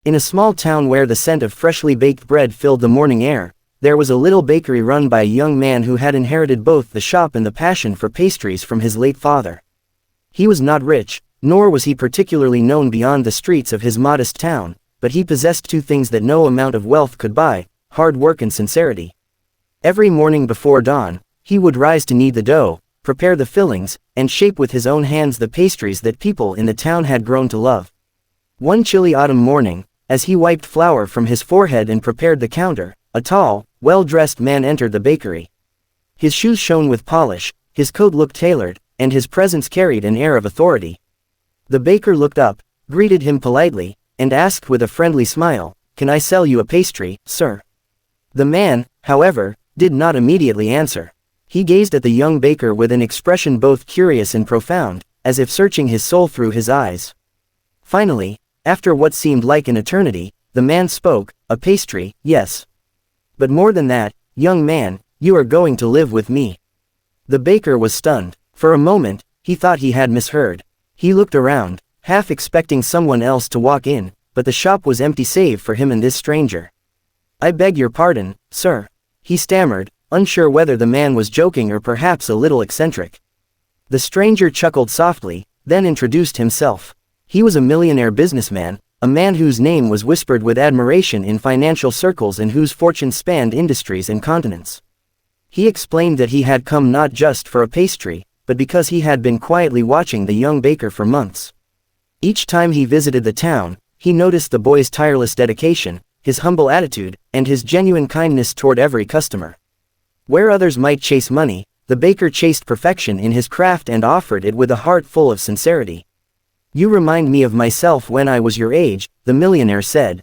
In a small town where the scent of freshly baked bread filled the morning air, there was a little bakery run by a young man who had inherited both the shop and the passion for pastries from his late father. He was not rich, nor was he particularly known beyond the streets of his modest town, but he possessed two things that no amount of wealth could buy: hard work and sincerity. Every morning before dawn, he would rise to knead the dough, prepare the fillings, and shape with his own hands the pastries that people in the town had grown to love. One chilly autumn morning, as he wiped flour from his forehead and prepared the counter, a tall, well-dressed man entered the bakery. His shoes shone with polish, his coat looked tailored, and his presence carried an air of authority. The baker looked up, greeted him politely, and asked with a friendly smile, "Can I sell you a pastry, sir?" The man, however, did not immediately answer. He gazed at the young baker with an expression both curious and profound, as if searching his soul through his eyes. Finally, after what seemed like an eternity, the man spoke, "A pastry, yes. But more than that, young man, you are going to live with me." The baker was stunned. For a moment, he thought he had misheard. He looked around, half expecting someone else to walk in, but the shop was empty save for him and this stranger. "I beg your pardon, sir," he stammered, unsure whether the man was joking or perhaps a little eccentric. The stranger chuckled softly, then introduced himself. He was a millionaire businessman, a man whose name was whispered with admiration in financial circles and whose fortune spanned industries and continents. He explained that he had come not just for a pastry, but because he had been quietly watching the young baker for months. Each time he visited the town, he noticed the boy's tireless dedication, his humble attitude, and his genuine kindness toward every customer. Where others might chase money, the baker chased perfection in his craft and offered it with a heart full of sincerity. "You remind me of myself when I was your age," the millionaire said.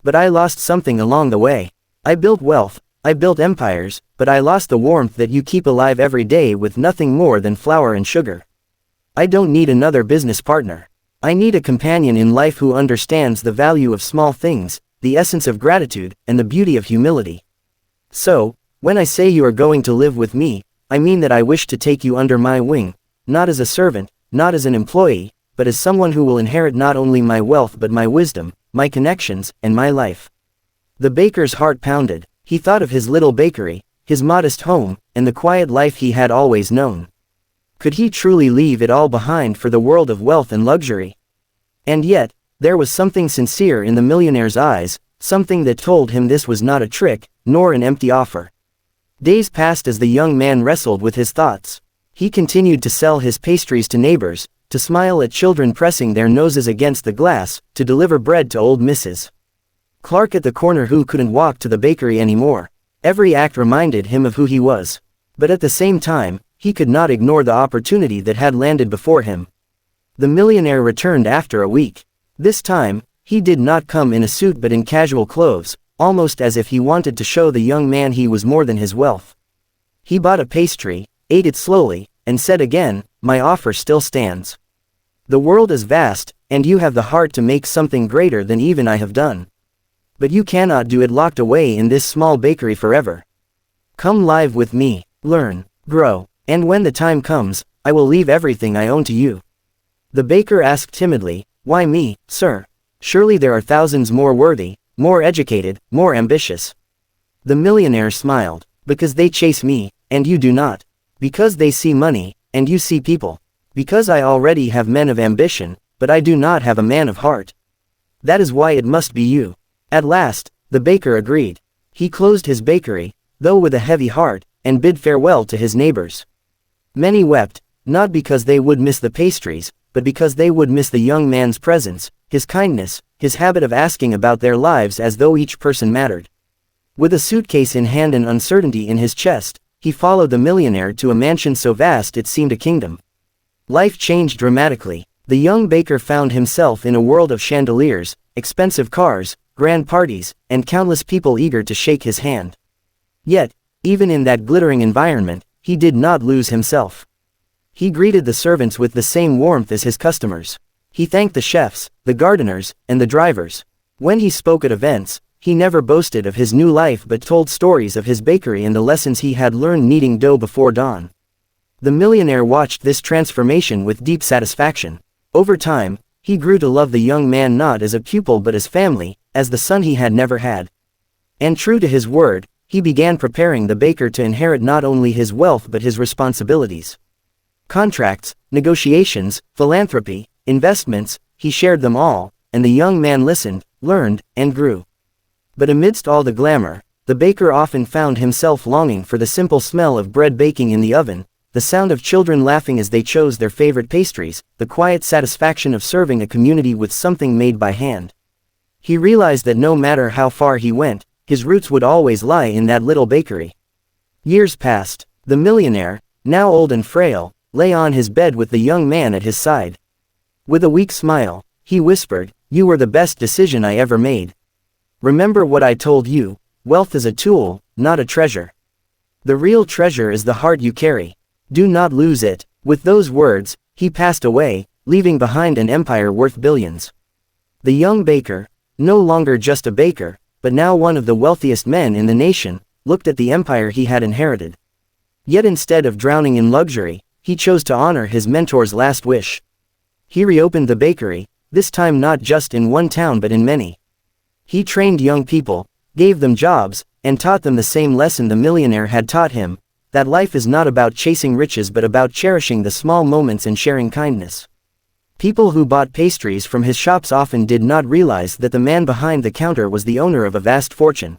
"But I lost something along the way. I built wealth, I built empires, but I lost the warmth that you keep alive every day with nothing more than flour and sugar. I don't need another business partner. I need a companion in life who understands the value of small things, the essence of gratitude, and the beauty of humility. So, when I say you are going to live with me, I mean that I wish to take you under my wing, not as a servant, not as an employee, but as someone who will inherit not only my wealth but my wisdom, my connections, and my life." The baker's heart pounded. He thought of his little bakery, his modest home, and the quiet life he had always known. Could he truly leave it all behind for the world of wealth and luxury? And yet, there was something sincere in the millionaire's eyes, something that told him this was not a trick, nor an empty offer. Days passed as the young man wrestled with his thoughts. He continued to sell his pastries to neighbors, to smile at children pressing their noses against the glass, to deliver bread to old Mrs. Clark at the corner who couldn't walk to the bakery anymore. Every act reminded him of who he was. But at the same time, he could not ignore the opportunity that had landed before him. The millionaire returned after a week. This time, he did not come in a suit but in casual clothes, almost as if he wanted to show the young man he was more than his wealth. He bought a pastry, ate it slowly, and said again, "My offer still stands. The world is vast, and you have the heart to make something greater than even I have done. But you cannot do it locked away in this small bakery forever. Come live with me, learn, grow, and when the time comes, I will leave everything I own to you." The baker asked timidly, "Why me, sir? Surely there are thousands more worthy, more educated, more ambitious." The millionaire smiled. "Because they chase me, and you do not. Because they see money, and you see people. Because I already have men of ambition, but I do not have a man of heart. That is why it must be you." At last, the baker agreed. He closed his bakery, though with a heavy heart, and bid farewell to his neighbors. Many wept, not because they would miss the pastries, but because they would miss the young man's presence, his kindness, his habit of asking about their lives as though each person mattered. With a suitcase in hand and uncertainty in his chest, he followed the millionaire to a mansion so vast it seemed a kingdom. Life changed dramatically. The young baker found himself in a world of chandeliers, expensive cars, grand parties, and countless people eager to shake his hand. Yet, even in that glittering environment, he did not lose himself. He greeted the servants with the same warmth as his customers. He thanked the chefs, the gardeners, and the drivers. When he spoke at events, he never boasted of his new life but told stories of his bakery and the lessons he had learned kneading dough before dawn. The millionaire watched this transformation with deep satisfaction. Over time, He grew to love the young man not as a pupil but as family, as the son he had never had. And true to his word, he began preparing the baker to inherit not only his wealth but his responsibilities. Contracts, negotiations, philanthropy, investments, he shared them all, and the young man listened, learned, and grew. But amidst all the glamour, the baker often found himself longing for the simple smell of bread baking in the oven, the sound of children laughing as they chose their favorite pastries, the quiet satisfaction of serving a community with something made by hand. He realized that no matter how far he went, his roots would always lie in that little bakery. Years passed. The millionaire, now old and frail, lay on his bed with the young man at his side. With a weak smile, he whispered, "You were the best decision I ever made. Remember what I told you, wealth is a tool, not a treasure. The real treasure is the heart you carry. Do not lose it." With those words, he passed away, leaving behind an empire worth billions. The young baker, no longer just a baker, but now one of the wealthiest men in the nation, looked at the empire he had inherited. Yet instead of drowning in luxury, he chose to honor his mentor's last wish. He reopened the bakery, this time not just in one town but in many. He trained young people, gave them jobs, and taught them the same lesson the millionaire had taught him, that life is not about chasing riches but about cherishing the small moments and sharing kindness. People who bought pastries from his shops often did not realize that the man behind the counter was the owner of a vast fortune.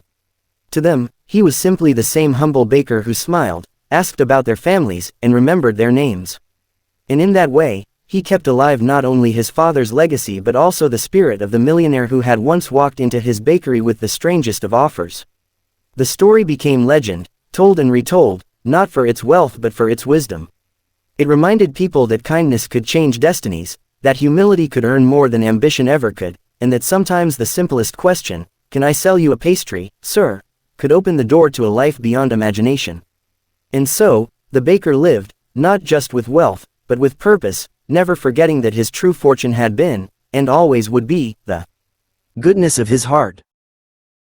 To them, he was simply the same humble baker who smiled, asked about their families, and remembered their names. And in that way, he kept alive not only his father's legacy but also the spirit of the millionaire who had once walked into his bakery with the strangest of offers. The story became legend, told and retold, not for its wealth but for its wisdom. It reminded people that kindness could change destinies, that humility could earn more than ambition ever could, and that sometimes the simplest question, "Can I sell you a pastry, sir?" could open the door to a life beyond imagination. And so, the baker lived, not just with wealth, but with purpose, never forgetting that his true fortune had been, and always would be, the goodness of his heart.